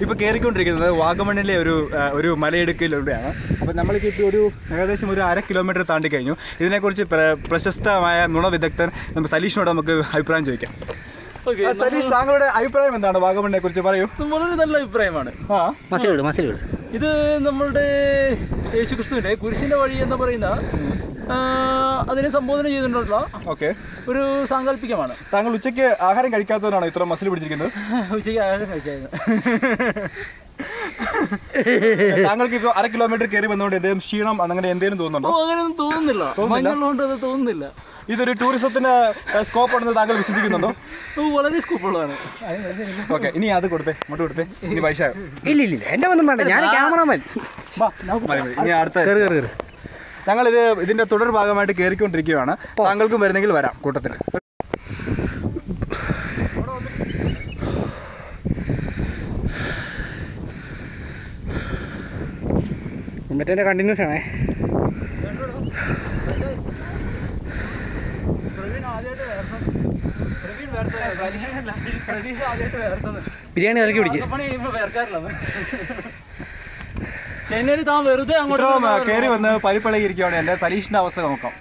ഇപ്പോൾ കയറിക്കൊണ്ടിരിക്കുന്നത് വാഗമണ്ണിലെ ഒരു മലയിടുക്കിലൂടെയാണ്. അപ്പോൾ നമ്മൾക്കിപ്പോൾ ഏകദേശം ഒരു 1/2 കിലോമീറ്റർ താണ്ടി കഴിഞ്ഞു. ഇതിനെക്കുറിച്ച് പ്രശസ്തമായ നുണവിദഗ്ധൻ നമ്മൾ സലീഷിനോട് നമുക്ക് അഭിപ്രായം ചോദിക്കാം. സലീഷ്, താങ്കളുടെ അഭിപ്രായം എന്താണ് വാഗമണ്ണിനെ കുറിച്ച്? പറയൂ. വളരെ നല്ല അഭിപ്രായമാണ്. ഇത് നമ്മളുടെ യേശുക്രിസ്തുവിന്റെ കുരിശിന്റെ വഴി എന്ന് പറയുന്ന അതിനെ സംബോധന ചെയ്തിട്ടുള്ള ഒരു സാങ്കല്പികമാണ്. താങ്കൾ ഉച്ചയ്ക്ക് ആഹാരം കഴിക്കാത്തവരാണോ ഇത്ര മസിൽ പിടിച്ചിരിക്കുന്നത്? ഉച്ചയ്ക്ക് ആഹാരം കഴിച്ചായിരുന്നു. താങ്കൾക്ക് ഇപ്പോൾ 1/2 കിലോമീറ്റർ കയറി വന്നുകൊണ്ട് എന്തെങ്കിലും ക്ഷീണം അങ്ങനെ എന്തെങ്കിലും തോന്നുന്നുണ്ടോ? അങ്ങനെയൊന്നും തോന്നുന്നില്ല. അത് തോന്നുന്നില്ല. ഇതൊരു ടൂറിസത്തിന് സ്കോപ്പ് ഉണ്ടെന്ന് താങ്കൾ വിശ്വസിക്കുന്നുണ്ടോ? വളരെ സ്കോപ്പുള്ളതാണ്. ഓക്കെ, ഇനി അത് കൊടുത്തേ, ഇങ്ങോട്ട് കൊടുത്തേ. ഇനി പൈസ ഇല്ല, എന്റെ ഒന്നും വേണ്ട, ഞാൻ ക്യാമറമാൻ. ഇനി അടുത്ത ഞങ്ങൾ ഇതിന്റെ തുടർ ഭാഗമായിട്ട് കയറിക്കൊണ്ടിരിക്കുകയാണ്. താങ്കൾക്കും വരുന്നെങ്കിൽ വരാം കൂട്ടത്തിൽ. മറ്റേ കണ്ടിന്യൂസ് ആണേ. ബിരിയാണി ഇറക്കി പിടിച്ചു. താൻ വെറുതെ അങ്ങോട്ട് കയറി വന്ന് പരിപ്പിളകിയിരിക്കുകയാണ്. എൻ്റെ സലീഷിന്റെ അവസ്ഥ നോക്കാം.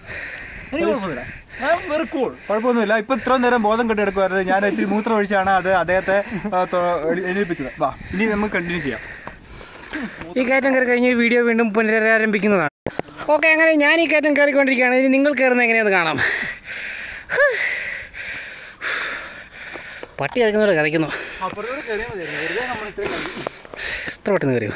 കുഴപ്പമൊന്നുമില്ല. ഇപ്പൊ ഇത്രയും നേരം ബോധം കെട്ടിയെടുക്കുമായിരുന്നു. ഞാൻ ഇച്ചിരി മൂത്രം ഒഴിച്ചാണ് അദ്ദേഹത്തെ എണീപ്പിച്ചത്. വാ, ഇനി നമുക്ക് കണ്ടിന്യൂ ചെയ്യാം. ഈ കയറ്റം കയറി കഴിഞ്ഞ് വീഡിയോ വീണ്ടും പുനരാരംഭിക്കുന്നതാണ്. ഓക്കെ, അങ്ങനെ ഞാൻ ഈ കയറ്റം കയറിക്കൊണ്ടിരിക്കുകയാണ്. ഇനി നിങ്ങൾ കയറുന്നത് എങ്ങനെയാണെന്ന് കാണാം. പട്ടി കഥയ്ക്കുന്നവരെ കഥയ്ക്കുന്നു. ഇത്ര പെട്ടെന്ന് കയറിയോ?